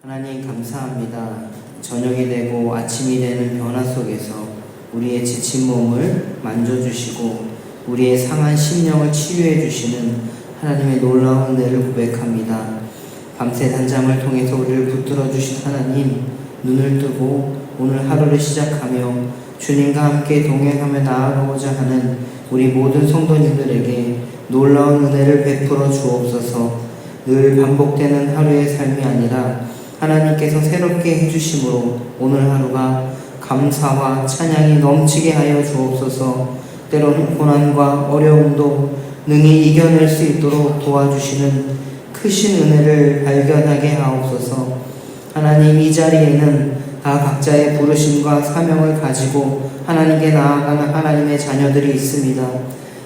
하나님 감사합니다. 저녁이 되고 아침이 되는 변화 속에서 우리의 지친 몸을 만져주시고 우리의 상한 심령을 치유해 주시는 하나님의 놀라운 은혜를 고백합니다. 밤새 단잠을 통해서 우리를 붙들어 주신 하나님, 눈을 뜨고 오늘 하루를 시작하며 주님과 함께 동행하며 나아가고자 하는 우리 모든 성도님들에게 놀라운 은혜를 베풀어 주옵소서. 늘 반복되는 하루의 삶이 아니라 하나님께서 새롭게 해주심으로 오늘 하루가 감사와 찬양이 넘치게 하여 주옵소서. 때로는 고난과 어려움도 능히 이겨낼 수 있도록 도와주시는 크신 은혜를 발견하게 하옵소서. 하나님, 이 자리에는 다 각자의 부르심과 사명을 가지고 하나님께 나아가는 하나님의 자녀들이 있습니다.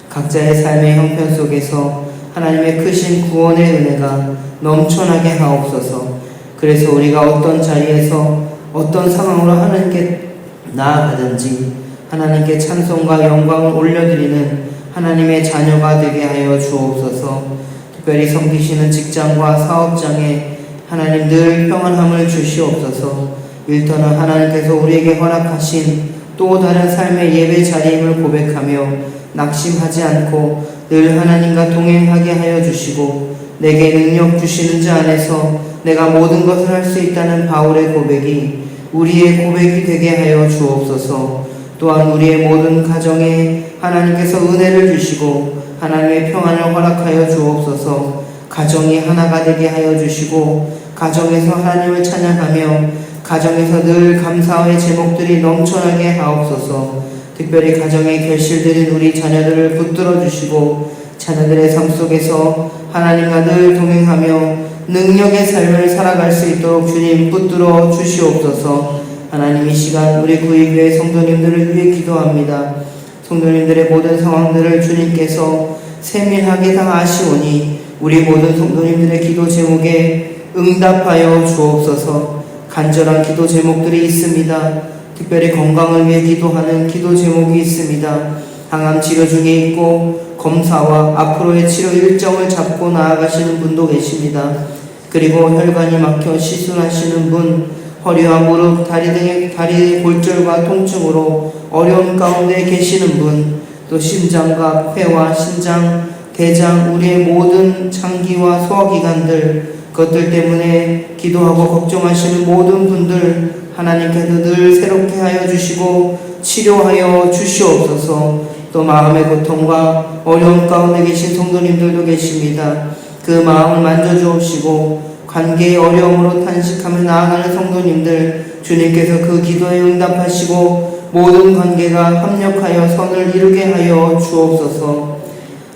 각자의 삶의 형편 속에서 하나님의 크신 구원의 은혜가 넘쳐나게 하옵소서. 그래서 우리가 어떤 자리에서 어떤 상황으로 하나님께 나아가든지 하나님께 찬송과 영광을 올려드리는 하나님의 자녀가 되게 하여 주옵소서. 특별히 섬기시는 직장과 사업장에 하나님 늘 평안함을 주시옵소서. 일터는 하나님께서 우리에게 허락하신 또 다른 삶의 예배 자리임을 고백하며 낙심하지 않고 늘 하나님과 동행하게 하여 주시고, 내게 능력 주시는 자 안에서 내가 모든 것을 할 수 있다는 바울의 고백이 우리의 고백이 되게 하여 주옵소서. 또한 우리의 모든 가정에 하나님께서 은혜를 주시고 하나님의 평안을 허락하여 주옵소서. 가정이 하나가 되게 하여 주시고 가정에서 하나님을 찬양하며 가정에서 늘 감사의 제목들이 넘쳐나게 하옵소서. 특별히 가정에 결실들인 우리 자녀들을 붙들어 주시고 자녀들의 삶 속에서 하나님과 늘 동행하며 능력의 삶을 살아갈 수 있도록 주님 붙들어 주시옵소서. 하나님, 이 시간 우리 구의교회 성도님들을 위해 기도합니다. 성도님들의 모든 상황들을 주님께서 세밀하게 다 아시오니 우리 모든 성도님들의 기도 제목에 응답하여 주옵소서. 간절한 기도 제목들이 있습니다. 특별히 건강을 위해 기도하는 기도 제목이 있습니다. 항암 치료 중에 있고 검사와 앞으로의 치료 일정을 잡고 나아가시는 분도 계십니다. 그리고 혈관이 막혀 시술하시는 분, 허리와 무릎, 다리 등의 다리 골절과 통증으로 어려움 가운데 계시는 분, 또 심장과 폐와 신장, 대장, 우리의 모든 장기와 소화기관들, 그것들 때문에 기도하고 걱정하시는 모든 분들 하나님께서 늘 새롭게 하여 주시고 치료하여 주시옵소서. 또 마음의 고통과 어려움 가운데 계신 성도님들도 계십니다. 그 마음을 만져주옵시고 관계의 어려움으로 탄식하며 나아가는 성도님들, 주님께서 그 기도에 응답하시고 모든 관계가 합력하여 선을 이루게 하여 주옵소서.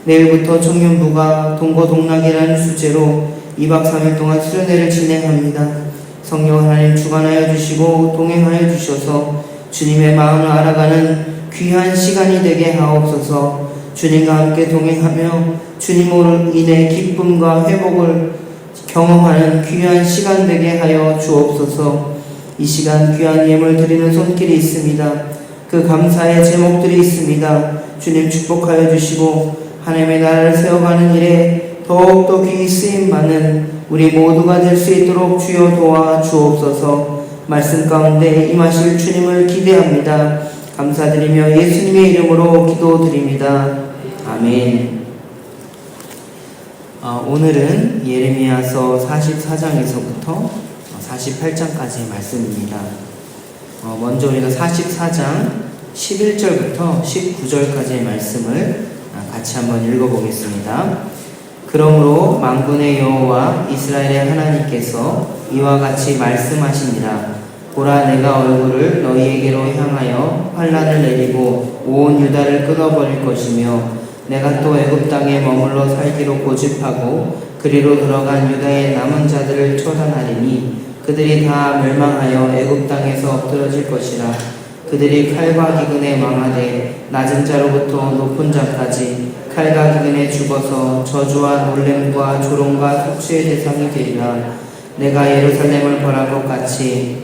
내일부터 청년부가 동고동락이라는 주제로 2박 3일 동안 수련회를 진행합니다. 성령 하나님 주관하여 주시고 동행하여 주셔서 주님의 마음을 알아가는 귀한 시간이 되게 하옵소서. 주님과 함께 동행하며 주님으로 인해 기쁨과 회복을 경험하는 귀한 시간 되게 하여 주옵소서. 이 시간 귀한 예물 드리는 손길이 있습니다. 그 감사의 제목들이 있습니다. 주님 축복하여 주시고 하나님의 나라를 세워가는 일에 더욱더 귀히 쓰임 많은 우리 모두가 될 수 있도록 주여 도와 주옵소서. 말씀 가운데 임하실 주님을 기대합니다. 감사드리며 예수님의 이름으로 기도드립니다. 아멘. 오늘은 예레미야서 44장에서부터 48장까지의 말씀입니다. 먼저 우리가 44장 11절부터 19절까지의 말씀을 같이 한번 읽어보겠습니다. 그러므로 만군의 여호와 이스라엘의 하나님께서 이와 같이 말씀하시니라. 보라, 내가 얼굴을 너희에게로 향하여 환난을 내리고 온 유다를 끊어버릴 것이며 내가 또 애굽 땅에 머물러 살기로 고집하고 그리로 들어간 유다의 남은 자들을 처단하리니 그들이 다 멸망하여 애굽 땅에서 엎드러질 것이라. 그들이 칼과 기근에 망하되 낮은 자로부터 높은 자까지 칼과 기근에 죽어서 저주와 놀램과 조롱과 속죄의 대상이 되리라. 내가 예루살렘을 벌한 것 같이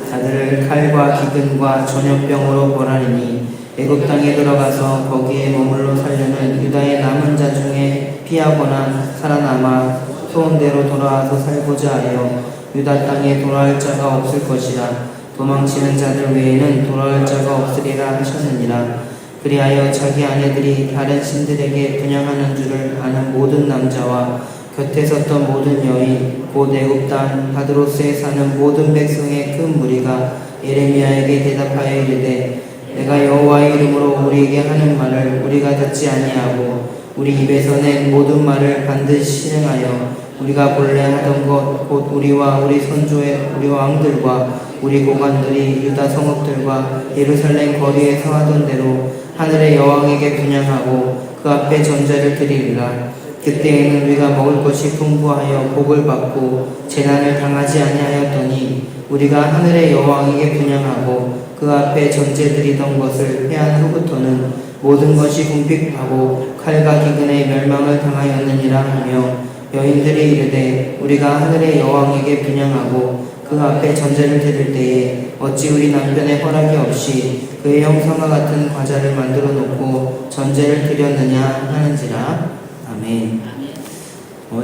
자들을 칼과 기근과 전염병으로 벌하리니 애굽 땅에 들어가서 거기에 머물러 살려는 유다의 남은 자 중에 피하거나 살아남아 소원대로 돌아와서 살고자 하여 유다 땅에 돌아올 자가 없을 것이라. 도망치는 자들 외에는 돌아올 자가 없으리라 하셨느니라. 그리하여 자기 아내들이 다른 신들에게 분향하는 줄을 아는 모든 남자와 곁에 섰던 모든 여인, 곧 애굽 땅 바드로스에 사는 모든 백성의 큰 무리가 예레미야에게 대답하여 이르되, 내가 여호와의 이름으로 우리에게 하는 말을 우리가 듣지 아니하고 우리 입에서 낸 모든 말을 반드시 실행하여 우리가 본래 하던 것, 곧 우리와 우리 선조의 우리 왕들과 우리 고관들이 유다 성읍들과 예루살렘 거리에서 하던 대로 하늘의 여왕에게 분향하고 그 앞에 전제를 드리리라. 그때에는 우리가 먹을 것이 풍부하여 복을 받고 재난을 당하지 아니하였더니 우리가 하늘의 여왕에게 분향하고 그 앞에 전제 드리던 것을 패한 후부터는 모든 것이 궁핍하고 칼과 기근에 멸망을 당하였느니라 하며, 여인들이 이르되 우리가 하늘의 여왕에게 분향하고 그 앞에 전제를 드릴 때에 어찌 우리 남편의 허락이 없이 그의 형상과 같은 과자를 만들어 놓고 전제를 드렸느냐 하는지라. 아멘.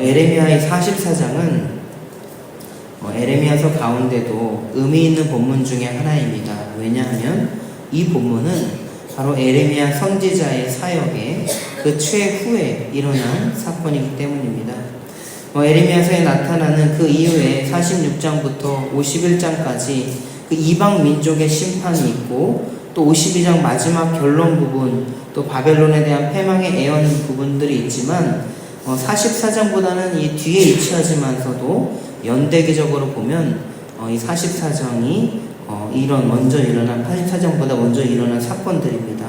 에레미야의 44장은 에레미야서 가운데도 의미 있는 본문 중에 하나입니다. 왜냐하면 이 본문은 바로 에레미야 선지자의 사역의 그 최후에 일어난 사건이기 때문입니다. 에레미야서에 나타나는 그 이후에 46장부터 51장까지 그 이방 민족의 심판이 있고, 또 52장 마지막 결론 부분, 또 바벨론에 대한 패망의 예언 부분들이 있지만 44장보다는 이 뒤에 위치하지만서도 연대기적으로 보면 이 44장이 먼저 일어난 84장보다 먼저 일어난 사건들입니다.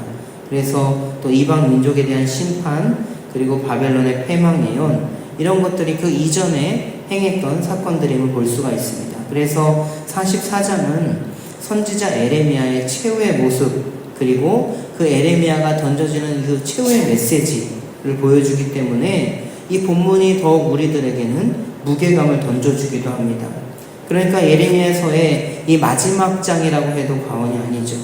그래서 또 이방 민족에 대한 심판, 그리고 바벨론의 패망 예언, 이런 것들이 그 이전에 행했던 사건들임을 볼 수가 있습니다. 그래서 44장은 선지자 에레미야의 최후의 모습, 그리고 그 에레미야가 던져지는 그 최후의 메시지를 보여주기 때문에 이 본문이 더욱 우리들에게는 무게감을 던져주기도 합니다. 그러니까 예레미야서의 이 마지막 장이라고 해도 과언이 아니죠.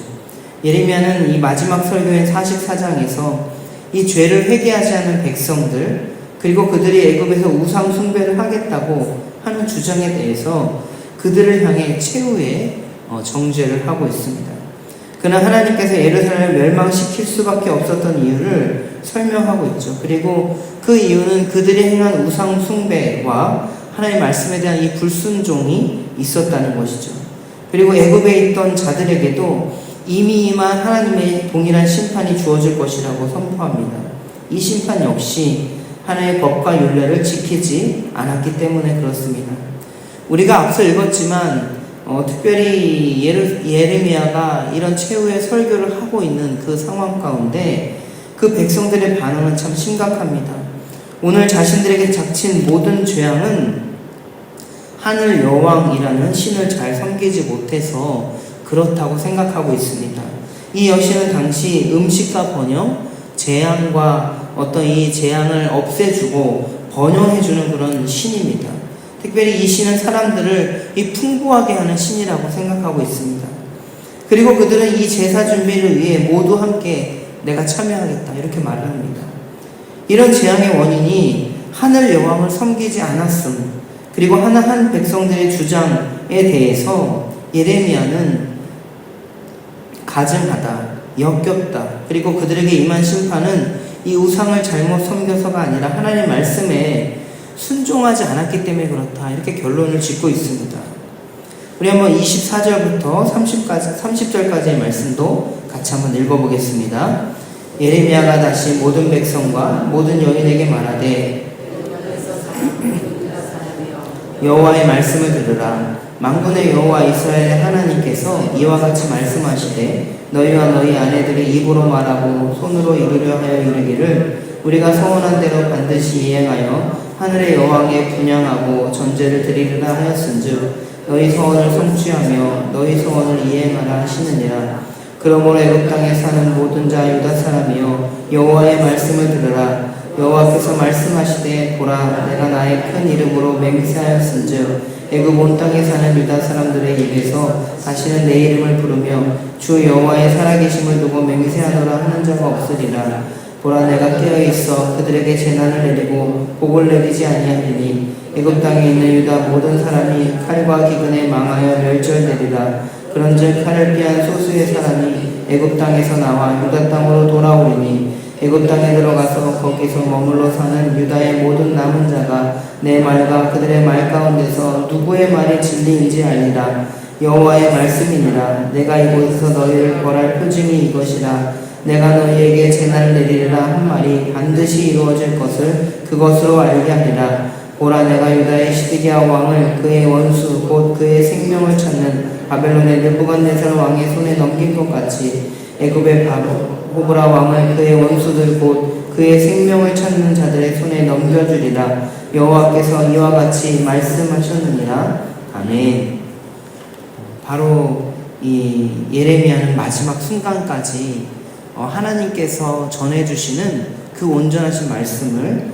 예레미야는 이 마지막 설교인 44장에서 이 죄를 회개하지 않는 백성들, 그리고 그들이 애굽에서 우상 숭배를 하겠다고 하는 주장에 대해서 그들을 향해 최후의 정죄를 하고 있습니다. 그러나 하나님께서 예루살렘을 멸망시킬 수밖에 없었던 이유를 설명하고 있죠. 그리고 그 이유는 그들이 행한 우상 숭배와 하나님의 말씀에 대한 이 불순종이 있었다는 것이죠. 그리고 애굽에 있던 자들에게도 이미 임한 하나님의 동일한 심판이 주어질 것이라고 선포합니다. 이 심판 역시 하나님의 법과 율례를 지키지 않았기 때문에 그렇습니다. 우리가 앞서 읽었지만 특별히 예레미야가 이런 최후의 설교를 하고 있는 그 상황 가운데 그 백성들의 반응은 참 심각합니다. 오늘 자신들에게 닥친 모든 재앙은 하늘 여왕이라는 신을 잘 섬기지 못해서 그렇다고 생각하고 있습니다. 이 여신은 당시 음식과 번영, 재앙과 어떤 이 재앙을 없애주고 번영해주는 그런 신입니다. 특별히 이 신은 사람들을 이 풍부하게 하는 신이라고 생각하고 있습니다. 그리고 그들은 이 제사 준비를 위해 모두 함께 내가 참여하겠다 이렇게 말을 합니다. 이런 재앙의 원인이 하늘 여왕을 섬기지 않았음, 그리고 하나한 백성들의 주장에 대해서 예레미야는 가증하다, 역겹다, 그리고 그들에게 임한 심판은 이 우상을 잘못 섬겨서가 아니라 하나님의 말씀에 순종하지 않았기 때문에 그렇다, 이렇게 결론을 짓고 있습니다. 우리 한번 24절부터 30절까지의 말씀도 같이 한번 읽어보겠습니다. 예레미야가 다시 모든 백성과 모든 여인에게 말하되 여호와의 말씀을 들으라. 만군의 여호와 이스라엘의 하나님께서 이와 같이 말씀하시되 너희와 너희 아내들이 입으로 말하고 손으로 이루려 하여 이르기를 우리가 소원한 대로 반드시 이행하여 하늘의 여왕에 분향하고 전제를 드리리라 하였은즉 너희 소원을 성취하며 너희 소원을 이행하라 하시느니라. 그러므로 애굽 땅에 사는 모든 자 유다 사람이여 여호와의 말씀을 들으라. 여호와께서 말씀하시되 보라 내가 나의 큰 이름으로 맹세하였은즉 애굽 온 땅에 사는 유다 사람들의 입에서 다시는 내 이름을 부르며 주 여호와의 살아계심을 두고 맹세하노라 하는 자가 없으리라. 보라 내가 깨어있어 그들에게 재난을 내리고 복을 내리지 아니하리니 애굽 땅에 있는 유다 모든 사람이 칼과 기근에 망하여 멸절되리라. 그런즉 칼을 피한 소수의 사람이 애굽 땅에서 나와 유다 땅으로 돌아오리니 애굽 땅에 들어가서 거기서 머물러 사는 유다의 모든 남은 자가 내 말과 그들의 말 가운데서 누구의 말이 진리인지 알리라. 여호와의 말씀이니라. 내가 이곳에서 너희를 벌할 표징이 이것이라. 내가 너희에게 재난을 내리리라 한 말이 반드시 이루어질 것을 그것으로 알게 하리라. 보라 내가 유다의 시드기야 왕을 그의 원수 곧 그의 생명을 찾는 바벨론의 느부갓네살 왕의 손에 넘긴 것 같이 애굽의 호브라 왕을 그의 원수들 곧 그의 생명을 찾는 자들의 손에 넘겨주리라. 여호와께서 이와 같이 말씀하셨느니라. 아멘. 바로 이 예레미야는 마지막 순간까지 하나님께서 전해주시는 그 온전하신 말씀을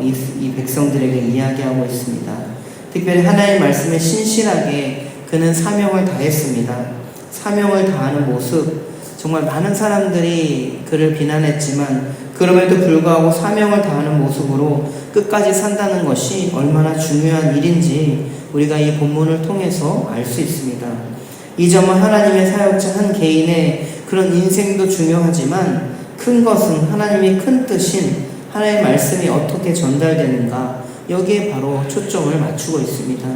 이 백성들에게 이야기하고 있습니다. 특별히 하나님의 말씀에 신실하게 그는 사명을 다했습니다. 사명을 다하는 모습, 정말 많은 사람들이 그를 비난했지만 그럼에도 불구하고 사명을 다하는 모습으로 끝까지 산다는 것이 얼마나 중요한 일인지 우리가 이 본문을 통해서 알 수 있습니다. 이 점은 하나님의 사역자 한 개인의 그런 인생도 중요하지만 큰 것은 하나님의 큰 뜻인 하나님의 말씀이 어떻게 전달되는가, 여기에 바로 초점을 맞추고 있습니다.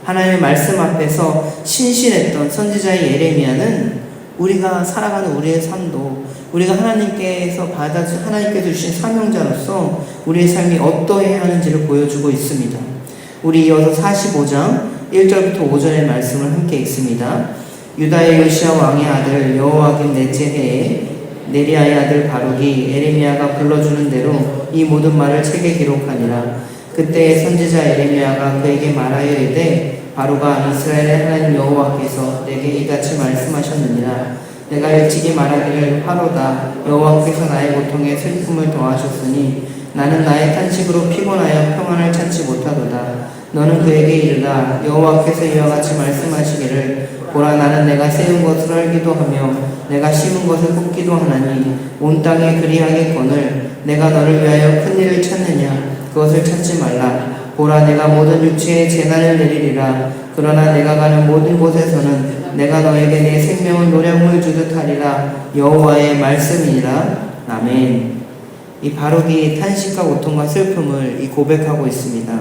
하나님의 말씀 앞에서 신실했던 선지자의 예레미야는 우리가 살아가는 우리의 삶도 우리가 하나님께서 주신 사명자로서 우리의 삶이 어떠해야 하는지를 보여주고 있습니다. 우리 이어서 45장 1절부터 5절의 말씀을 함께 읽습니다. 유다의 요시야 왕의 아들 여호와김 넷째 해에 네리야의 아들 바룩이 예레미야가 불러주는 대로 이 모든 말을 책에 기록하니라. 그때 선지자 예레미야가 그에게 말하여 이르되 바룩아 이스라엘의 하나님 여호와께서 내게 이같이 말씀하셨느니라. 내가 일찍이 말하기를 화로다. 여호와께서 나의 고통에 슬픔을 더하셨으니 나는 나의 탄식으로 피곤하여 평안을 찾지 못하도다. 너는 그에게 이르라. 여호와께서 이와 같이 말씀하시기를 보라 나는 내가 세운 것을 헐기도 하며 내가 심은 것을 뽑기도 하나니 온 땅에 그리하겠거늘 내가 너를 위하여 큰 일을 찾느냐. 그것을 찾지 말라. 보라 내가 모든 육체에 재난을 내리리라. 그러나 내가 가는 모든 곳에서는 내가 너에게 내 생명을 노량물 주듯 하리라. 여호와의 말씀이니라. 아멘. 이 바룩이 탄식과 고통과 슬픔을 고백하고 있습니다.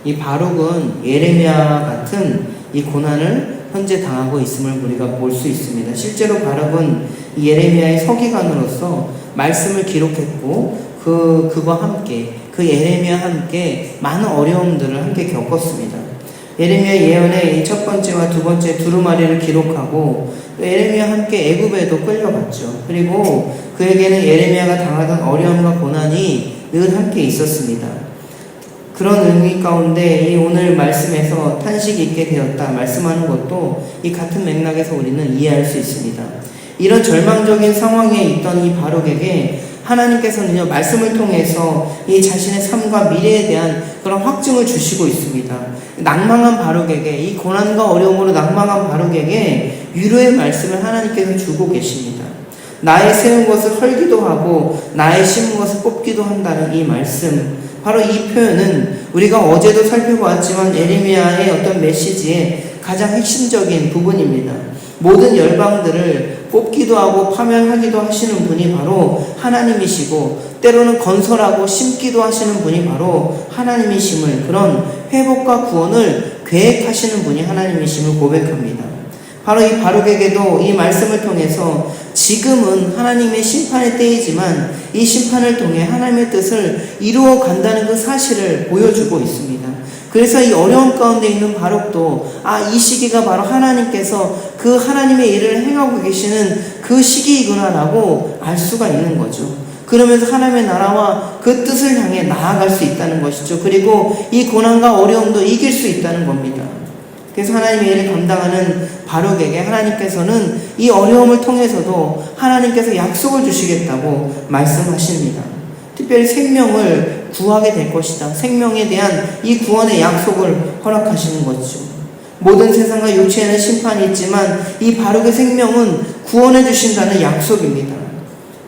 이 바룩은 예레미야 같은 이 고난을 현재 당하고 있음을 우리가 볼 수 있습니다. 실제로 바룩은 예레미야의 서기관으로서 말씀을 기록했고 그와 함께 그 예레미야와 함께 많은 어려움들을 함께 겪었습니다. 예레미야 예언의 첫 번째와 두 번째 두루마리를 기록하고 예레미야와 함께 애굽에도 끌려갔죠. 그리고 그에게는 예레미야가 당하던 어려움과 고난이 늘 함께 있었습니다. 그런 의미 가운데 이 오늘 말씀에서 탄식이 있게 되었다 말씀하는 것도 이 같은 맥락에서 우리는 이해할 수 있습니다. 이런 절망적인 상황에 있던 이 바룩에게 하나님께서는요 말씀을 통해서 이 자신의 삶과 미래에 대한 그런 확증을 주시고 있습니다. 낭망한 바룩에게, 이 고난과 어려움으로 낭망한 바룩에게 위로의 말씀을 하나님께서 주고 계십니다. 나의 세운 것을 헐기도 하고 나의 심은 것을 뽑기도 한다는 이 말씀, 바로 이 표현은 우리가 어제도 살펴보았지만 예레미야의 어떤 메시지의 가장 핵심적인 부분입니다. 모든 열방들을 뽑기도 하고 파멸하기도 하시는 분이 바로 하나님이시고 때로는 건설하고 심기도 하시는 분이 바로 하나님이심을, 그런 회복과 구원을 계획하시는 분이 하나님이심을 고백합니다. 바로 이 바룩에게도 이 말씀을 통해서 지금은 하나님의 심판의 때이지만 이 심판을 통해 하나님의 뜻을 이루어 간다는 그 사실을 보여주고 있습니다. 그래서 이 어려움 가운데 있는 바룩도 이 시기가 바로 하나님께서 그 하나님의 일을 행하고 계시는 그 시기이구나라고 알 수가 있는 거죠. 그러면서 하나님의 나라와 그 뜻을 향해 나아갈 수 있다는 것이죠. 그리고 이 고난과 어려움도 이길 수 있다는 겁니다. 그래서 하나님의 일을 감당하는 바룩에게 하나님께서는 이 어려움을 통해서도 하나님께서 약속을 주시겠다고 말씀하십니다. 특별히 생명을 구하게 될 것이다. 생명에 대한 이 구원의 약속을 허락하시는 거죠. 모든 세상과 육체에는 심판이 있지만 이 바룩의 생명은 구원해 주신다는 약속입니다.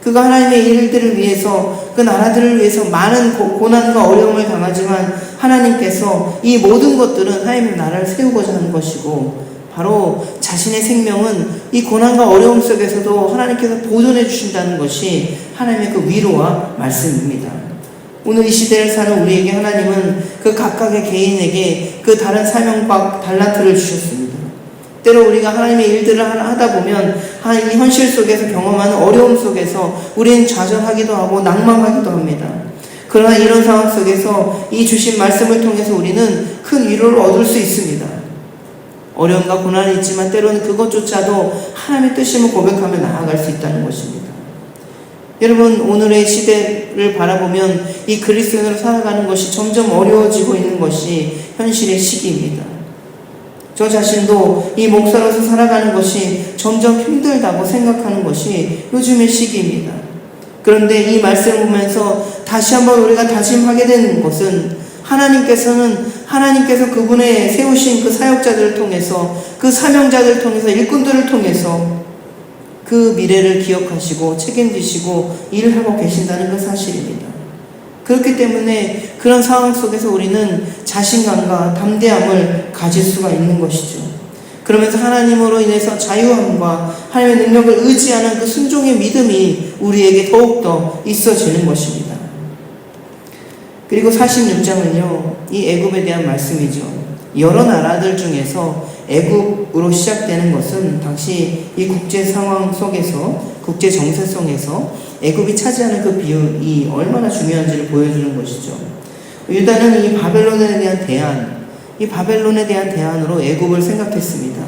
그가 하나님의 일들을 위해서, 그 나라들을 위해서 많은 고난과 어려움을 당하지만 하나님께서 이 모든 것들은 하나님의 나라를 세우고자 하는 것이고, 바로 자신의 생명은 이 고난과 어려움 속에서도 하나님께서 보존해 주신다는 것이 하나님의 그 위로와 말씀입니다. 오늘 이 시대를 사는 우리에게 하나님은 그 각각의 개인에게 그 다른 사명과 달란트를 주셨습니다. 때로 우리가 하나님의 일들을 하다 보면 이 현실 속에서 경험하는 어려움 속에서 우리는 좌절하기도 하고 낭망하기도 합니다. 그러나 이런 상황 속에서 이 주신 말씀을 통해서 우리는 큰 위로를 얻을 수 있습니다. 어려움과 고난이 있지만 때로는 그것조차도 하나님의 뜻임을 고백하며 나아갈 수 있다는 것입니다. 여러분, 오늘의 시대를 바라보면 이 그리스도인으로 살아가는 것이 점점 어려워지고 있는 것이 현실의 시기입니다. 저 자신도 이 목사로서 살아가는 것이 점점 힘들다고 생각하는 것이 요즘의 시기입니다. 그런데 이 말씀을 보면서 다시 한번 우리가 다짐하게 되는 것은 하나님께서 그분의 세우신 그 사역자들을 통해서, 그 사명자들을 통해서, 일꾼들을 통해서 그 미래를 기억하시고 책임지시고 일을 하고 계신다는 그 사실입니다. 그렇기 때문에 그런 상황 속에서 우리는 자신감과 담대함을 가질 수가 있는 것이죠. 그러면서 하나님으로 인해서 자유함과 하나님의 능력을 의지하는 그 순종의 믿음이 우리에게 더욱더 있어지는 것입니다. 그리고 46장은요, 이 애굽에 대한 말씀이죠. 여러 나라들 중에서 애굽으로 시작되는 것은 당시 이 국제 상황 속에서, 국제 정세 속에서 애굽이 차지하는 그 비율이 얼마나 중요한지를 보여주는 것이죠. 유다는 이 바벨론에 대한 대안으로 애굽을 생각했습니다.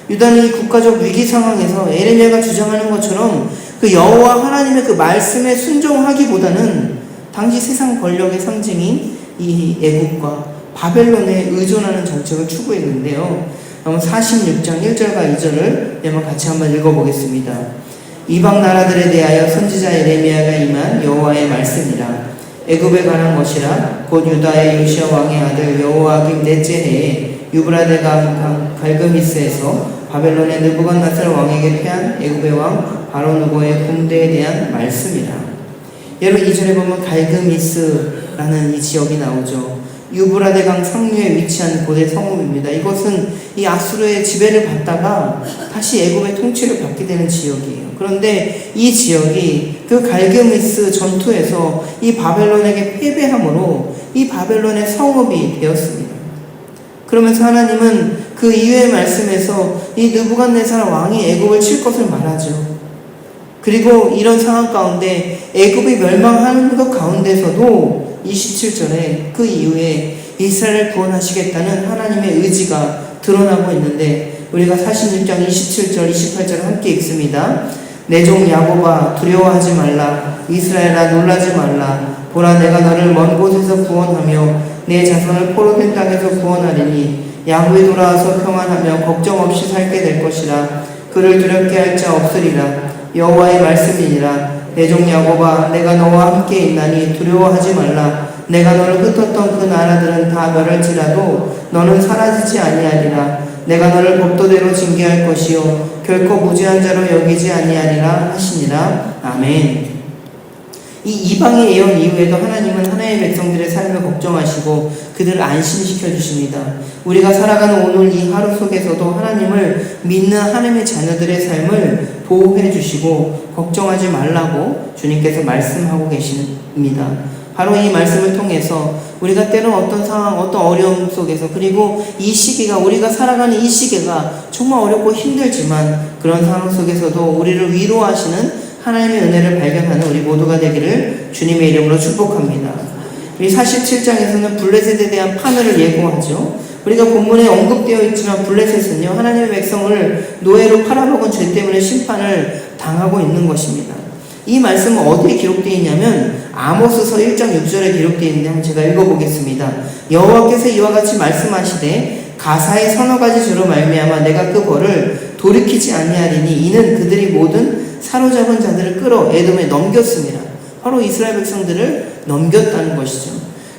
유다는 이 국가적 위기 상황에서 에레미야가 주장하는 것처럼 그 여호와 하나님의 그 말씀에 순종하기보다는 당시 세상 권력의 상징인 이 애굽과 바벨론에 의존하는 정책을 추구했는데요. 한번 46장 1절과 2절을 같이 한번 읽어보겠습니다. 이방 나라들에 대하여 선지자 에레미야가 임한 여호와의 말씀이라. 애굽에 관한 것이라. 곧 유다의 요시야 왕의 아들 여호와김 넷째 해에 유브라데강 갈그미스에서 바벨론의 느부갓네살 왕에게 패한 애굽의 왕 바로누고의 군대에 대한 말씀이라. 여러분, 2절에 보면 갈그미스라는 이 지역이 나오죠. 유브라데강 상류에 위치한 고대 성읍입니다. 이것은 이 아수르의 지배를 받다가 다시 애굽의 통치를 받게 되는 지역이에요. 그런데 이 지역이 그 갈그미스 전투에서 이 바벨론에게 패배함으로 이 바벨론의 성읍이 되었습니다. 그러면서 하나님은 그 이후의 말씀에서 이 느부갓네살 왕이 애굽을 칠 것을 말하죠. 그리고 이런 상황 가운데 애굽이 멸망하는 것 가운데서도 27절에 그 이후에 이스라엘을 구원하시겠다는 하나님의 의지가 드러나고 있는데, 우리가 46장 27절 28절을 함께 읽습니다. 내 종 야곱아 두려워하지 말라. 이스라엘아 놀라지 말라. 보라, 내가 너를 먼 곳에서 구원하며 내 자손을 포로된 땅에서 구원하리니 야곱이 돌아와서 평안하며 걱정 없이 살게 될 것이라. 그를 두렵게 할 자 없으리라. 여호와의 말씀이니라. 내 종 야곱아 내가 너와 함께 있나니 두려워하지 말라. 내가 너를 흩었던 그 나라들은 다 멸할지라도 너는 사라지지 아니하리라. 내가 너를 법도대로 징계할 것이요 결코 무죄한 자로 여기지 아니하리라 하시니라. 아멘. 이 이방의 예언 이후에도 하나님은 하나님의 백성들의 삶을 걱정하시고 그들을 안심시켜 주십니다. 우리가 살아가는 오늘 이 하루 속에서도 하나님을 믿는 하나님의 자녀들의 삶을 보호해 주시고 걱정하지 말라고 주님께서 말씀하고 계십니다. 바로 이 말씀을 통해서 우리가 때로 어떤 상황, 어떤 어려움 속에서, 그리고 이 시기가, 우리가 살아가는 이 시기가 정말 어렵고 힘들지만 그런 상황 속에서도 우리를 위로하시는 하나님의 은혜를 발견하는 우리 모두가 되기를 주님의 이름으로 축복합니다. 우리 47장에서는 블레셋에 대한 파멸을 예고하죠. 우리가 본문에 언급되어 있지만 블레셋은요, 하나님의 백성을 노예로 팔아먹은 죄 때문에 심판을 당하고 있는 것입니다. 이 말씀은 어디에 기록되어 있냐면 아모스서 1장 6절에 기록되어 있는데 한번 제가 읽어보겠습니다. 여호와께서 이와 같이 말씀하시되 가사의 서너 가지 죄로 말미암아 내가 그 벌을 돌이키지 아니하리니 이는 그들이 모든 사로잡은 자들을 끌어 에돔에 넘겼습니다. 바로 이스라엘 백성들을 넘겼다는 것이죠.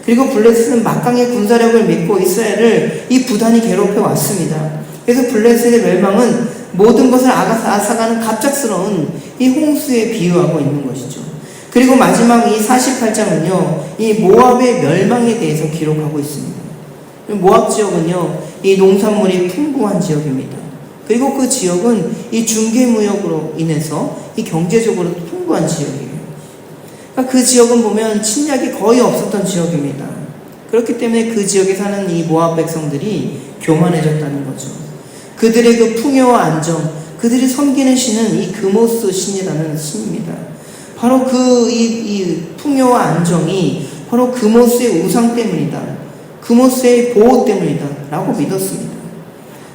그리고 블레셋은 막강의 군사력을 믿고 이스라엘을 이 부단히 괴롭혀 왔습니다. 그래서 블레셋의 멸망은 모든 것을 앗아가는 갑작스러운 이 홍수에 비유하고 있는 것이죠. 그리고 마지막 이 48장은요, 이 모압의 멸망에 대해서 기록하고 있습니다. 모압 지역은요, 이 농산물이 풍부한 지역입니다. 그리고 그 지역은 이 중개무역으로 인해서 이 경제적으로 풍부한 지역이에요. 그러니까 그 지역은 보면 침략이 거의 없었던 지역입니다. 그렇기 때문에 그 지역에 사는 이 모압 백성들이 교만해졌다는 거죠. 그들의 그 풍요와 안정, 그들이 섬기는 신은 이 그모스 신이라는 신입니다. 바로 이 풍요와 안정이 바로 그모스의 우상 때문이다. 그모스의 보호 때문이다. 라고 믿었습니다.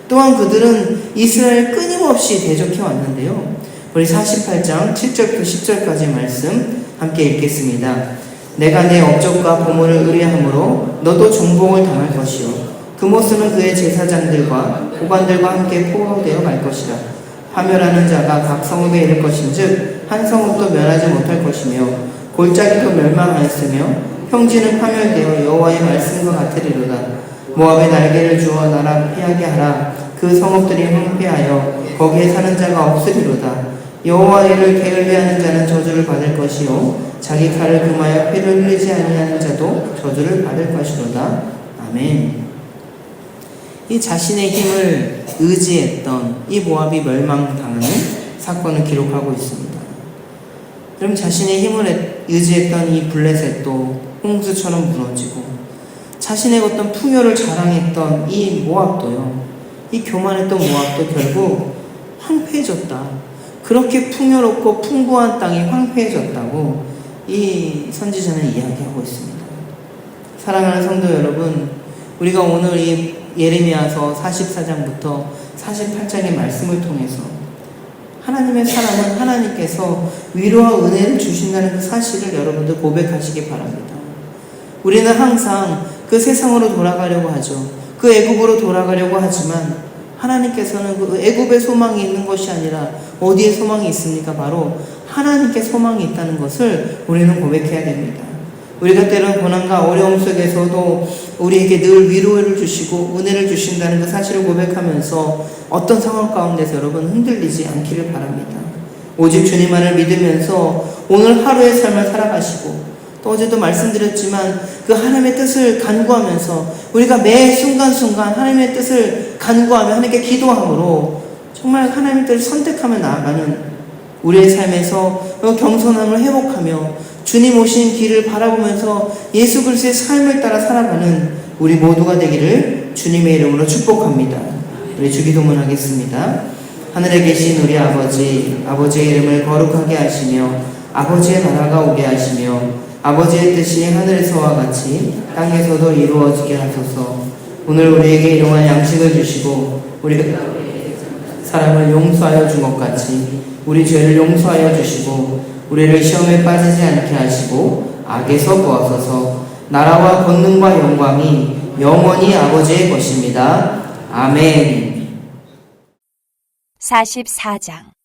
또한 그들은 이스라엘을 끊임없이 대적해 왔는데요. 우리 48장 7절부터 10절까지 말씀 함께 읽겠습니다. 내가 내 업적과 보물을 의뢰함으로 너도 정복을 당할 것이요. 그모스는 그의 제사장들과 고관들과 함께 포로되어 갈 것이라. 파멸하는 자가 각 성읍에 이를 것인즉 한 성읍도 멸하지 못할 것이며 골짜기도 멸망하였으며 평지는 파멸되어 여호와의 말씀과 같으리로다. 모압의 날개를 주어 나라 피하게 하라. 그 성읍들이 황폐하여 거기에 사는 자가 없으리로다. 여호와의 일을 게을리하는 자는 저주를 받을 것이요 자기 칼을 금하여 피를 흘리지 아니하는 자도 저주를 받을 것이로다. 아멘. 이 자신의 힘을 의지했던 이 모압이 멸망당하는 사건을 기록하고 있습니다. 그럼 자신의 힘을 의지했던 이 블레셋도 홍수처럼 무너지고 자신의 어떤 풍요를 자랑했던 이 모압도요, 이 교만했던 모압도 결국 황폐해졌다. 그렇게 풍요롭고 풍부한 땅이 황폐해졌다고 이 선지자는 이야기하고 있습니다. 사랑하는 성도 여러분, 우리가 오늘 이 예레미야서 44장부터 48장의 말씀을 통해서 하나님의 사랑은 하나님께서 위로와 은혜를 주신다는 그 사실을 여러분들 고백하시기 바랍니다. 우리는 항상 그 세상으로 돌아가려고 하죠. 그 애굽으로 돌아가려고 하지만 하나님께서는 그 애굽의 소망이 있는 것이 아니라 어디에 소망이 있습니까? 바로 하나님께 소망이 있다는 것을 우리는 고백해야 됩니다. 우리가 때로는 고난과 어려움 속에서도 우리에게 늘 위로를 주시고 은혜를 주신다는 그 사실을 고백하면서 어떤 상황 가운데서 여러분 흔들리지 않기를 바랍니다. 오직 주님만을 믿으면서 오늘 하루의 삶을 살아가시고 또 어제도 말씀드렸지만 그 하나님의 뜻을 간구하면서 우리가 매 순간순간 하나님의 뜻을 간구하며 하나님께 기도함으로 정말 하나님의 뜻을 선택하며 나아가는 우리의 삶에서 겸손함을 회복하며 주님 오신 길을 바라보면서 예수 그리스도의 삶을 따라 살아가는 우리 모두가 되기를 주님의 이름으로 축복합니다. 우리 주기도문 하겠습니다. 하늘에 계신 우리 아버지, 아버지의 이름을 거룩하게 하시며 아버지의 나라가 오게 하시며 아버지의 뜻이 하늘에서와 같이 땅에서도 이루어지게 하소서. 오늘 우리에게 일용할 양식을 주시고 우리가 사람을 용서하여 준 것 같이 우리 죄를 용서하여 주시고 우리를 시험에 빠지지 않게 하시고 악에서 구하소서. 나라와 권능과 영광이 영원히 아버지의 것입니다. 아멘. 44장.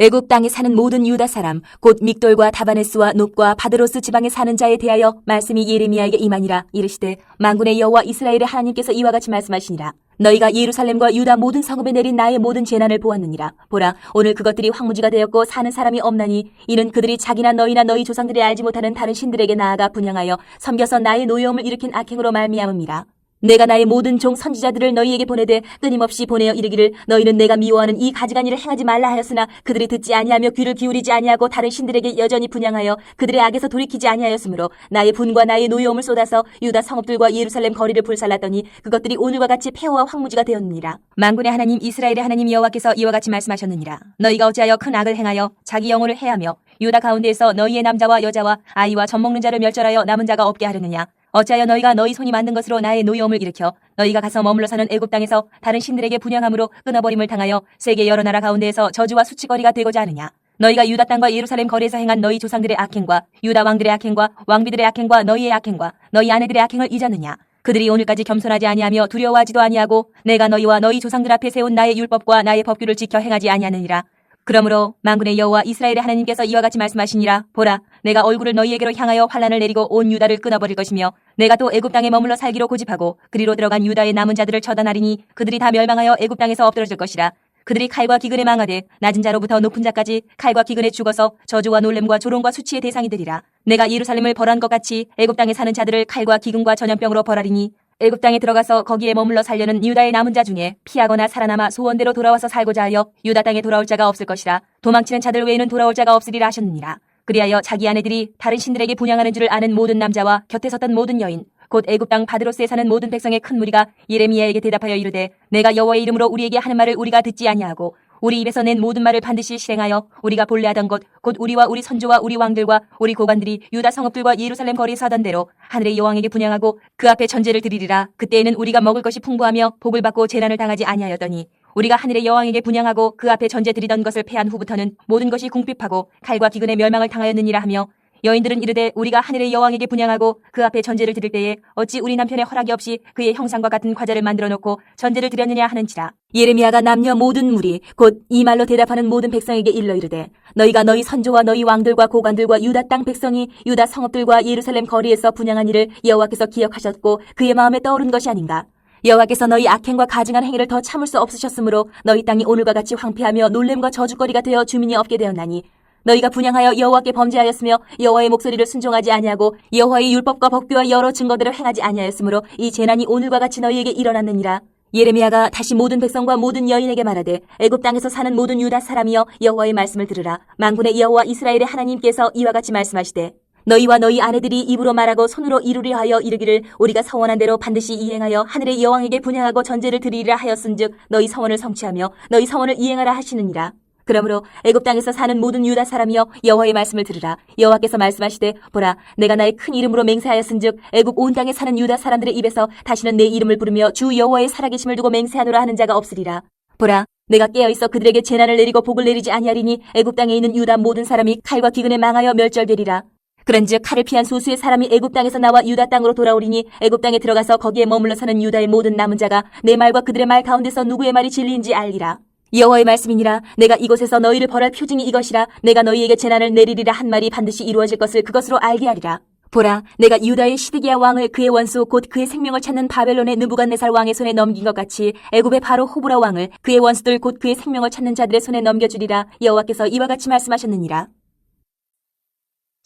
애굽 땅에 사는 모든 유다 사람 곧 믹돌과 다바네스와 놉과 바드로스 지방에 사는 자에 대하여 말씀이 예레미야에게 임하니라. 이르시되 만군의 여호와 이스라엘의 하나님께서 이와 같이 말씀하시니라. 너희가 예루살렘과 유다 모든 성읍에 내린 나의 모든 재난을 보았느니라. 보라, 오늘 그것들이 황무지가 되었고 사는 사람이 없나니 이는 그들이 자기나 너희나 너희 조상들이 알지 못하는 다른 신들에게 나아가 분향하여 섬겨서 나의 노여움을 일으킨 악행으로 말미암음이라. 내가 나의 모든 종 선지자들을 너희에게 보내되 끊임없이 보내어 이르기를 너희는 내가 미워하는 이 가증한 일을 행하지 말라 하였으나 그들이 듣지 아니하며 귀를 기울이지 아니하고 다른 신들에게 여전히 분향하여 그들의 악에서 돌이키지 아니하였으므로 나의 분과 나의 노여움을 쏟아서 유다 성읍들과 예루살렘 거리를 불살랐더니 그것들이 오늘과 같이 폐허와 황무지가 되었느니라. 만군의 하나님 이스라엘의 하나님 여호와께서 이와 같이 말씀하셨느니라. 너희가 어찌하여 큰 악을 행하여 자기 영혼을 해하며 유다 가운데에서 너희의 남자와 여자와 아이와 젖먹는 자를 멸절하여 남은 자가 없게 하려느냐. 어찌하여 너희가 너희 손이 만든 것으로 나의 노여움을 일으켜 너희가 가서 머물러 사는 애굽 땅에서 다른 신들에게 분향함으로 끊어버림을 당하여 세계 여러 나라 가운데에서 저주와 수치거리가 되고자 하느냐. 너희가 유다 땅과 예루살렘 거리에서 행한 너희 조상들의 악행과 유다 왕들의 악행과 왕비들의 악행과 너희의 악행과 너희 아내들의 악행을 잊었느냐. 그들이 오늘까지 겸손하지 아니하며 두려워하지도 아니하고 내가 너희와 너희 조상들 앞에 세운 나의 율법과 나의 법규를 지켜 행하지 아니하느니라. 그러므로 만군의 여호와 이스라엘의 하나님께서 이와 같이 말씀하시니라. 보라, 내가 얼굴을 너희에게로 향하여 환란을 내리고 온 유다를 끊어버릴 것이며 내가 또 애굽 땅에 머물러 살기로 고집하고 그리로 들어간 유다의 남은 자들을 처단하리니 그들이 다 멸망하여 애굽 땅에서 엎드러질 것이라. 그들이 칼과 기근에 망하되 낮은 자로부터 높은 자까지 칼과 기근에 죽어서 저주와 놀램과 조롱과 수치의 대상이 되리라. 내가 예루살렘을 벌한 것 같이 애굽 땅에 사는 자들을 칼과 기근과 전염병으로 벌하리니 애굽 땅에 들어가서 거기에 머물러 살려는 유다의 남은 자 중에 피하거나 살아남아 소원대로 돌아와서 살고자 하여 유다 땅에 돌아올 자가 없을 것이라. 도망치는 자들 외에는 돌아올 자가 없으리라 하셨느니라. 그리하여 자기 아내들이 다른 신들에게 분향하는 줄을 아는 모든 남자와 곁에 섰던 모든 여인 곧 애굽 땅 바드로스에 사는 모든 백성의 큰 무리가 예레미야에게 대답하여 이르되 내가 여호와의 이름으로 우리에게 하는 말을 우리가 듣지 아니하고 우리 입에서 낸 모든 말을 반드시 실행하여 우리가 본래 하던 것 곧 우리와 우리 선조와 우리 왕들과 우리 고관들이 유다 성읍들과 예루살렘 거리에서 하던 대로 하늘의 여왕에게 분향하고 그 앞에 전제를 드리리라. 그때에는 우리가 먹을 것이 풍부하며 복을 받고 재난을 당하지 아니하였더니 우리가 하늘의 여왕에게 분향하고 그 앞에 전제 드리던 것을 패한 후부터는 모든 것이 궁핍하고 칼과 기근의 멸망을 당하였느니라 하며 여인들은 이르되 우리가 하늘의 여왕에게 분향하고 그 앞에 전제를 드릴 때에 어찌 우리 남편의 허락이 없이 그의 형상과 같은 과자를 만들어 놓고 전제를 드렸느냐 하는지라. 예레미야가 남녀 모든 무리 곧 이 말로 대답하는 모든 백성에게 일러 이르되 너희가 너희 선조와 너희 왕들과 고관들과 유다 땅 백성이 유다 성읍들과 예루살렘 거리에서 분향한 일을 여호와께서 기억하셨고 그의 마음에 떠오른 것이 아닌가. 여호와께서 너희 악행과 가증한 행위를 더 참을 수 없으셨으므로 너희 땅이 오늘과 같이 황폐하며 놀램과 저주거리가 되어 주민이 없게 되었나니 너희가 분향하여 여호와께 범죄하였으며 여호와의 목소리를 순종하지 아니하고 여호와의 율법과 법규와 여러 증거들을 행하지 아니하였으므로 이 재난이 오늘과 같이 너희에게 일어났느니라. 예레미야가 다시 모든 백성과 모든 여인에게 말하되 애굽 땅에서 사는 모든 유다 사람이여 여호와의 말씀을 들으라. 만군의 여호와 이스라엘의 하나님께서 이와 같이 말씀하시되 너희와 너희 아내들이 입으로 말하고 손으로 이루려 하여 이르기를 우리가 서원한 대로 반드시 이행하여 하늘의 여왕에게 분향하고 전제를 드리리라 하였은즉 너희 서원을 성취하며 너희 서원을 이행하라 하시느니라. 그러므로 애굽 땅에서 사는 모든 유다 사람이여 여호와의 말씀을 들으라. 여호와께서 말씀하시되 보라 내가 나의 큰 이름으로 맹세하였은즉 애굽 온 땅에 사는 유다 사람들의 입에서 다시는 내 이름을 부르며 주 여호와의 살아계심을 두고 맹세하노라 하는 자가 없으리라. 보라 내가 깨어있어 그들에게 재난을 내리고 복을 내리지 아니하리니 애굽 땅에 있는 유다 모든 사람이 칼과 기근에 망하여 멸절되리라. 그런즉 칼을 피한 소수의 사람이 애굽 땅에서 나와 유다 땅으로 돌아오리니 애굽 땅에 들어가서 거기에 머물러 사는 유다의 모든 남은 자가 내 말과 그들의 말 가운데서 누구의 말이 진리인지 알리라. 여호와의 말씀이니라. 내가 이곳에서 너희를 벌할 표징이 이것이라. 내가 너희에게 재난을 내리리라 한 말이 반드시 이루어질 것을 그것으로 알게 하리라. 보라 내가 유다의 시드기야 왕을 그의 원수 곧 그의 생명을 찾는 바벨론의 느부갓네살 왕의 손에 넘긴 것 같이 애굽의 바로 호브라 왕을 그의 원수들 곧 그의 생명을 찾는 자들의 손에 넘겨주리라. 여호와께서 이와 같이 말씀하셨느니라.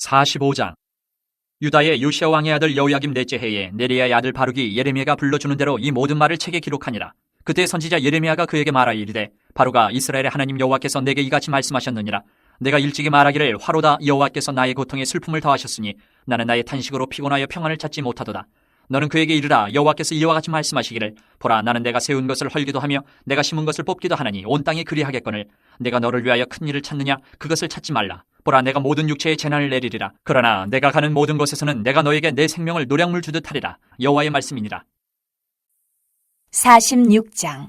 45장 유다의 요시야 왕의 아들 여호야김 넷째 해에 네리야의 아들 바룩이 예레미야가 불러주는 대로 이 모든 말을 책에 기록하니라. 그때 선지자 예레미야가 그에게 말하여 이르되 바룩아 이스라엘의 하나님 여호와께서 내게 이같이 말씀하셨느니라. 내가 일찍이 말하기를 화로다 여호와께서 나의 고통에 슬픔을 더하셨으니 나는 나의 탄식으로 피곤하여 평안을 찾지 못하도다. 너는 그에게 이르라 여호와께서 이와 같이 말씀하시기를 보라 나는 내가 세운 것을 헐기도 하며 내가 심은 것을 뽑기도 하나니 온 땅이 그리하겠거늘 내가 너를 위하여 큰 일을 찾느냐 그것을 찾지 말라. 보라 내가 모든 육체에 재난을 내리리라. 그러나 내가 가는 모든 곳에서는 내가 너에게 내 생명을 노량물 주듯 하리라. 여호와의 말씀이니라. 46장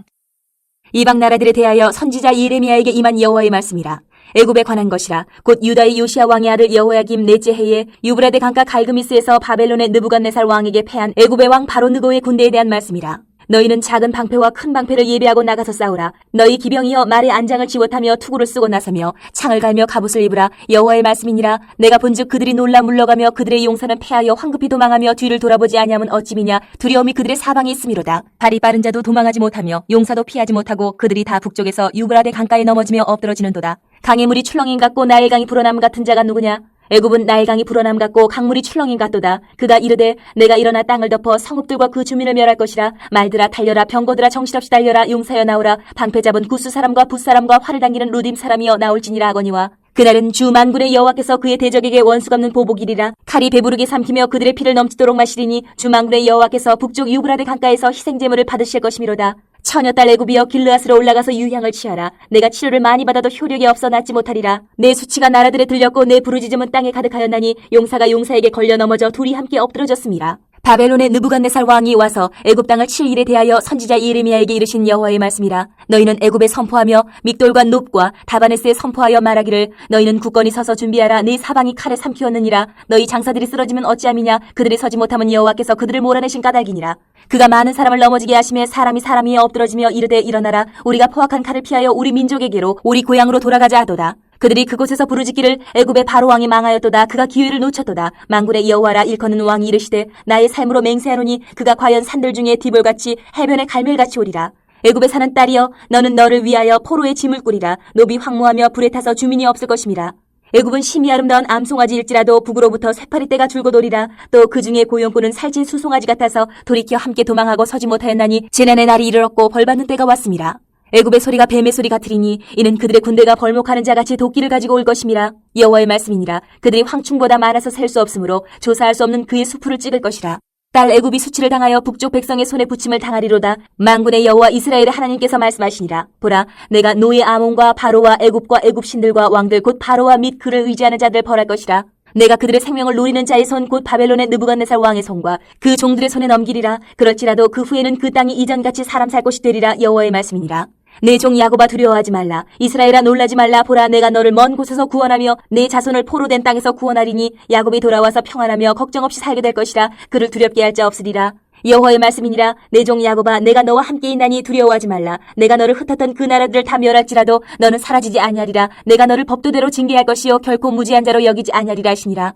이방 나라들에 대하여 선지자 예레미야에게 임한 여호와의 말씀이라. 애굽에 관한 것이라. 곧 유다의 요시야 왕의 아들 여호야김 넷째 해에 유브라데 강가 갈그미스에서 바벨론의 느부갓네살 왕에게 패한 애굽의 왕 바로 느고의 군대에 대한 말씀이라. 너희는 작은 방패와 큰 방패를 예비하고 나가서 싸우라. 너희 기병이여 말에 안장을 지워타며 투구를 쓰고 나서며 창을 갈며 갑옷을 입으라. 여호와의 말씀이니라. 내가 본즉 그들이 놀라 물러가며 그들의 용사는 패하여 황급히 도망하며 뒤를 돌아보지 아니하면 어찌미냐. 두려움이 그들의 사방에 있음이로다. 발이 빠른 자도 도망하지 못하며 용사도 피하지 못하고 그들이 다 북쪽에서 유브라데 강가에 넘어지며 엎드러지는도다. 강의 물이 출렁임 같고 나일강이 불어남 같은 자가 누구냐. 애굽은 나일강이 불어남 같고 강물이 출렁임 같도다. 그가 이르되 내가 일어나 땅을 덮어 성읍들과 그 주민을 멸할 것이라. 말들아 달려라. 병거들아 정신없이 달려라. 용사여 나오라. 방패 잡은 구스 사람과 붓 사람과 활을 당기는 루딤 사람이여 나올지니라 하거니와 그날은 주 만군의 여호와께서 그의 대적에게 원수 갚는 보복이리라. 칼이 배부르게 삼키며 그들의 피를 넘치도록 마시리니 주 만군의 여호와께서 북쪽 유브라데 강가에서 희생제물을 받으실 것이미로다. 처녀딸 애굽이여 길르앗으로 올라가서 유향을 취하라. 내가 치료를 많이 받아도 효력이 없어 낫지 못하리라. 내 수치가 나라들에 들렸고 내 부르짖음은 땅에 가득하였나니 용사가 용사에게 걸려 넘어져 둘이 함께 엎드러졌음이라. 바벨론의 느부갓네살 왕이 와서 애굽 땅을 칠 일에 대하여 선지자 예레미야에게 이르신 여호와의 말씀이라. 너희는 애굽에 선포하며 믹돌과 놉과 다바네스에 선포하여 말하기를 너희는 굳건히 서서 준비하라. 네 사방이 칼에 삼키었느니라. 너희 장사들이 쓰러지면 어찌함이냐. 그들이 서지 못하면 여호와께서 그들을 몰아내신 까닭이니라. 그가 많은 사람을 넘어지게 하심에 사람이 사람 위에 엎드러지며 이르되 일어나라. 우리가 포악한 칼을 피하여 우리 민족에게로 우리 고향으로 돌아가자 하도다. 그들이 그곳에서 부르짖기를 애굽의 바로 왕이 망하였도다. 그가 기회를 놓쳤도다. 만군의 여호와라. 일컫는 왕이 이르시되 나의 삶으로 맹세하노니 그가 과연 산들 중에 디볼같이 해변의 갈멜같이 오리라. 애굽에 사는 딸이여, 너는 너를 위하여 포로의 짐을 꾸리라. 노비 황무하며 불에 타서 주민이 없을 것임이라. 애굽은 심히 아름다운 암송아지일지라도 북으로부터 쇠파리 떼가 줄곧 오리라. 또 그 중에 고용꾼은 살찐 수송아지 같아서 돌이켜 함께 도망하고 서지 못하였나니 재난의 날이 이르렀고 벌받는 때가 왔음이라. 애굽의 소리가 뱀의 소리 같으리니 이는 그들의 군대가 벌목하는 자같이 도끼를 가지고 올 것임이라. 여호와의 말씀이니라. 그들이 황충보다 많아서 셀 수 없으므로 조사할 수 없는 그의 수풀을 찍을 것이라. 딸 애굽이 수치를 당하여 북쪽 백성의 손에 붙임을 당하리로다. 만군의 여호와 이스라엘의 하나님께서 말씀하시니라. 보라, 내가 노예 아몬과 바로와 애굽과 애굽 신들과 왕들 곧 바로와 및 그를 의지하는 자들 벌할 것이라. 내가 그들의 생명을 노리는 자의 손 곧 바벨론의 느부갓네살 왕의 손과 그 종들의 손에 넘기리라. 그럴지라도 그 후에는 그 땅이 이전같이 사람 살 곳이 되리라. 여호와의 말씀이니라. 내 종 야곱아 두려워하지 말라. 이스라엘아 놀라지 말라. 보라, 내가 너를 먼 곳에서 구원하며 내 자손을 포로된 땅에서 구원하리니 야곱이 돌아와서 평안하며 걱정 없이 살게 될 것이라. 그를 두렵게 할 자 없으리라. 여호와의 말씀이니라. 내 종 야곱아, 내가 너와 함께 있나니 두려워하지 말라. 내가 너를 흩었던 그 나라들을 다 멸할지라도 너는 사라지지 아니하리라. 내가 너를 법도대로 징계할 것이요 결코 무지한 자로 여기지 아니하리라 하시니라.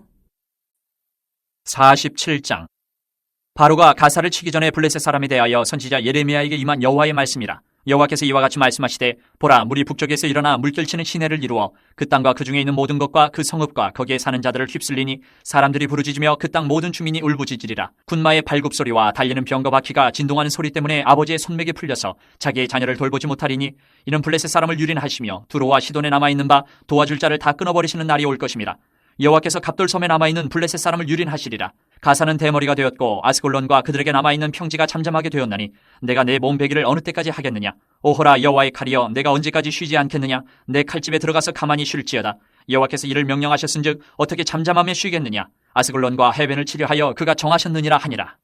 47장. 바로가 가사를 치기 전에 블레셋 사람에 대하여 선지자 예레미야에게 임한 여호와의 말씀이라. 여호와께서 이와 같이 말씀하시되, 보라, 물이 북쪽에서 일어나 물결치는 시내를 이루어 그 땅과 그 중에 있는 모든 것과 그 성읍과 거기에 사는 자들을 휩쓸리니 사람들이 부르짖으며 그 땅 모든 주민이 울부짖으리라. 군마의 발굽소리와 달리는 병거 바퀴가 진동하는 소리 때문에 아버지의 손맥이 풀려서 자기의 자녀를 돌보지 못하리니 이는 블레셋 사람을 유린하시며 두로와 시돈에 남아있는 바 도와줄 자를 다 끊어버리시는 날이 올 것임이라. 여호와께서 갑돌섬에 남아있는 블레셋 사람을 유린하시리라. 가사는 대머리가 되었고 아스골론과 그들에게 남아있는 평지가 잠잠하게 되었나니 내가 내 몸베기를 어느 때까지 하겠느냐. 오호라, 여호와의 칼이여, 내가 언제까지 쉬지 않겠느냐. 내 칼집에 들어가서 가만히 쉴지어다. 여호와께서 이를 명령하셨은즉 어떻게 잠잠하며 쉬겠느냐. 아스골론과 해변을 치려하여 그가 정하셨느니라 하니라.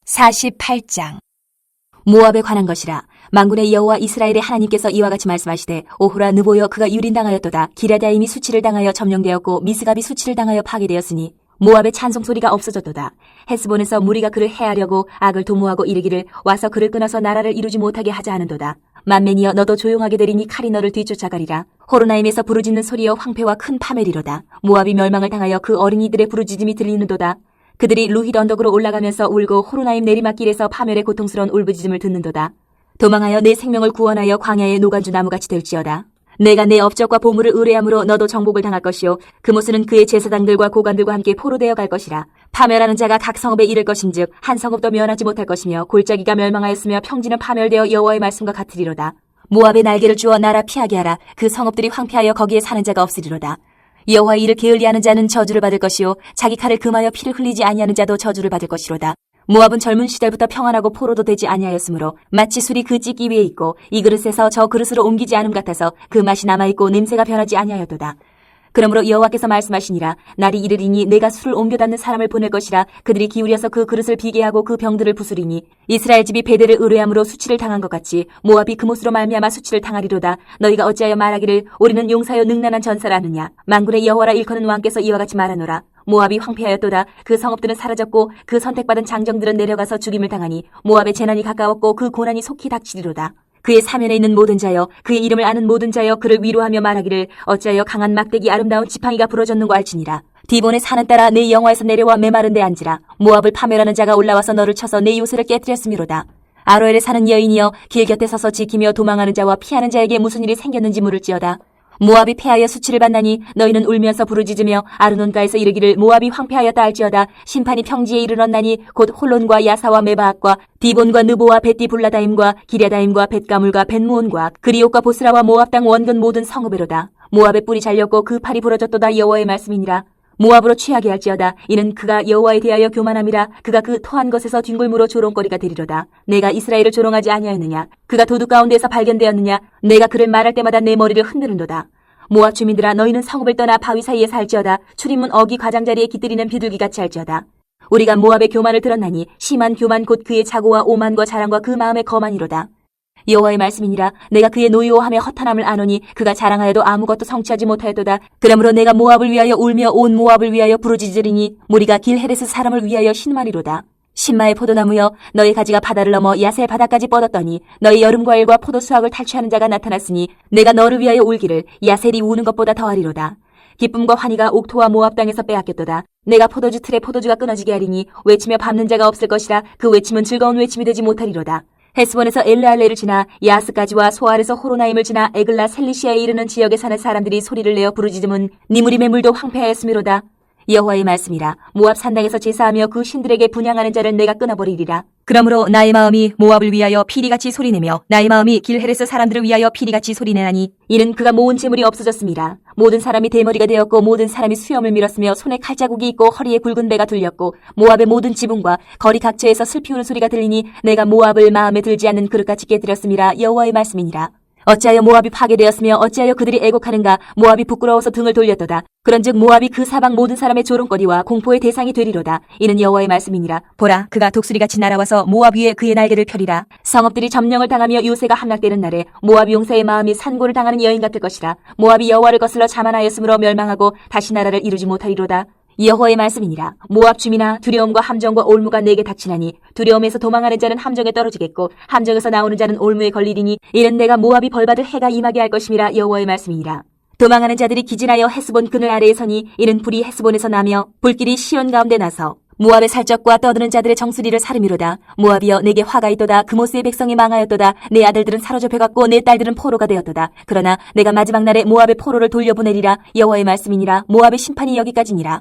48장. 모압에 관한 것이라. 만군의 여호와 이스라엘의 하나님께서 이와 같이 말씀하시되, 오호라 느보여 그가 유린당하였도다. 기랴다임이 수치를 당하여 점령되었고 미스갑이 수치를 당하여 파괴되었으니 모압의 찬송소리가 없어졌도다. 헤스본에서 무리가 그를 해하려고 악을 도모하고 이르기를 와서 그를 끊어서 나라를 이루지 못하게 하자 하는도다. 만맨이여, 너도 조용하게 되리니 칼이 너를 뒤쫓아가리라. 호로나임에서 부르짖는 소리여 황폐와 큰 파멸이로다. 모압이 멸망을 당하여 그 어린이들의 부르짖음이 들리는도다. 그들이 루힛 언덕으로 올라가면서 울고 호로나임 내리막길에서 파멸의 고통스러운 울부짖음을 듣는도다. 도망하여 내 생명을 구원하여 광야의 노간주 나무같이 될지어다. 내가 내 업적과 보물을 의뢰함으로 너도 정복을 당할 것이요 그 모습은 그의 제사장들과 고관들과 함께 포로되어 갈 것이라. 파멸하는 자가 각 성읍에 이를 것인즉 한 성읍도 면하지 못할 것이며 골짜기가 멸망하였으며 평지는 파멸되어 여호와의 말씀과 같으리로다. 모압의 날개를 주어 나라 피하게 하라. 그 성읍들이 황폐하여 거기에 사는 자가 없으리로다. 여호와의 일을 게을리하는 자는 저주를 받을 것이요 자기 칼을 금하여 피를 흘리지 아니하는 자도 저주를 받을 것이로다. 모압은 젊은 시절부터 평안하고 포로도 되지 아니하였으므로 마치 술이 그 찢기 위에 있고 이 그릇에서 저 그릇으로 옮기지 않음 같아서 그 맛이 남아있고 냄새가 변하지 아니하였도다. 그러므로 여호와께서 말씀하시니라. 날이 이르리니 내가 술을 옮겨 닫는 사람을 보낼 것이라. 그들이 기울여서 그 그릇을 비게 하고 그 병들을 부수리니 이스라엘 집이 베델을 의뢰함으로 수치를 당한 것 같이 모압이 그못으로 말미암아 수치를 당하리로다. 너희가 어찌하여 말하기를 우리는 용사여 능란한 전사라 하느냐. 만군의 여호와라 일컫는 왕께서 이와 같이 말하노라. 모압이 황폐하였도다. 그 성읍들은 사라졌고 그 선택받은 장정들은 내려가서 죽임을 당하니 모압의 재난이 가까웠고 그 고난이 속히 닥치리로다. 그의 사면에 있는 모든 자여, 그의 이름을 아는 모든 자여, 그를 위로하며 말하기를 어찌하여 강한 막대기 아름다운 지팡이가 부러졌는고 알지니라. 디본의 산은 따라 내 영화에서 내려와 메마른 데 앉으라. 모압을 파멸하는 자가 올라와서 너를 쳐서 내 요새를 깨뜨렸음이로다. 아로엘에 사는 여인이여, 길 곁에 서서 지키며 도망하는 자와 피하는 자에게 무슨 일이 생겼는지 물을지어다. 모압이 패하여 수치를 받나니 너희는 울면서 부르짖으며 아르논가에서 이르기를 모압이 황폐하였다 할지어다. 심판이 평지에 이르렀나니 곧 홀론과 야사와 메바악과 디본과 느보와 벳디 불라다임과 기랴다임과 벳가물과 벳무온과 그리옥과 보스라와 모압 땅 원근 모든 성읍에로다. 모압의 뿔이 잘렸고 그 팔이 부러졌도다. 여호와의 말씀이니라. 모압으로 취하게 할지어다. 이는 그가 여호와에 대하여 교만함이라. 그가 그 토한 것에서 뒹굴무로 조롱거리가 되리로다. 내가 이스라엘을 조롱하지 아니하였느냐. 그가 도둑 가운데에서 발견되었느냐. 내가 그를 말할 때마다 내 머리를 흔드는도다. 모압 주민들아, 너희는 성읍을 떠나 바위 사이에 살지어다. 출입문 어기 과장자리에 깃들이는 비둘기같이 할지어다. 우리가 모압의 교만을 들었나니 심한 교만 곧 그의 자고와 오만과 자랑과 그 마음의 거만이로다. 여호와의 말씀이니라. 내가 그의 노여함의 허탄함을 아노니 그가 자랑하여도 아무것도 성취하지 못하였도다. 그러므로 내가 모압을 위하여 울며 온 모압을 위하여 부르짖으리니 무리가 길헤레스 사람을 위하여 신음하리로다. 신마의 포도나무여, 너희 가지가 바다를 넘어 야셀 바다까지 뻗었더니 너희 여름 과일과 포도 수확을 탈취하는 자가 나타났으니 내가 너를 위하여 울기를 야셀이 우는 것보다 더하리로다. 기쁨과 환희가 옥토와 모압 땅에서 빼앗겼도다. 내가 포도주 틀에 포도주가 끊어지게 하리니 외치며 밟는 자가 없을 것이라. 그 외침은 즐거운 외침이 되지 못하리로다. 헤스본에서 엘르알레를 지나 야스까지와 소알에서 호로나임을 지나 에글라 셀리시아에 이르는 지역에 사는 사람들이 소리를 내어 부르짖음은 니무림의 물도 황폐하였음이로다. 여호와의 말씀이라. 모압 산당에서 제사하며 그 신들에게 분향하는 자를 내가 끊어버리리라. 그러므로 나의 마음이 모압을 위하여 피리같이 소리내며 나의 마음이 길헤레스 사람들을 위하여 피리같이 소리내나니 이는 그가 모은 재물이 없어졌음이라. 모든 사람이 대머리가 되었고 모든 사람이 수염을 밀었으며 손에 칼자국이 있고 허리에 굵은 배가 둘렸고 모압의 모든 지붕과 거리 각처에서 슬피 우는 소리가 들리니 내가 모압을 마음에 들지 않는 그릇같이 깨뜨렸음이라. 여호와의 말씀이니라. 어찌하여 모압이 파괴되었으며 어찌하여 그들이 애곡하는가. 모압이 부끄러워서 등을 돌렸도다. 그런즉 모압이 그 사방 모든 사람의 조롱거리와 공포의 대상이 되리로다. 이는 여호와의 말씀이니라. 보라, 그가 독수리같이 날아와서 모압 위에 그의 날개를 펴리라. 성읍들이 점령을 당하며 요새가 함락되는 날에 모압 용사의 마음이 산고를 당하는 여인 같을 것이라. 모압이 여호와를 거슬러 자만하였으므로 멸망하고 다시 나라를 이루지 못하리로다. 여호와의 말씀이니라. 모압 주민아, 두려움과 함정과 올무가 내게 닥치나니 두려움에서 도망하는 자는 함정에 떨어지겠고 함정에서 나오는 자는 올무에 걸리리니 이는 내가 모압이 벌받을 해가 임하게 할 것임이라. 여호와의 말씀이니라. 도망하는 자들이 기진하여 헤스본 그늘 아래에 서니 이는 불이 헤스본에서 나며 불길이 시온 가운데 나서 모압의 살적과 떠드는 자들의 정수리를 사르미로다. 모압이여, 내게 화가 있도다. 그모스의 백성이 망하였도다. 내 아들들은 사로잡혀갔고 내 딸들은 포로가 되었도다. 그러나 내가 마지막 날에 모압의 포로를 돌려보내리라. 여호와의 말씀이니라. 모압의 심판이 여기까지니라.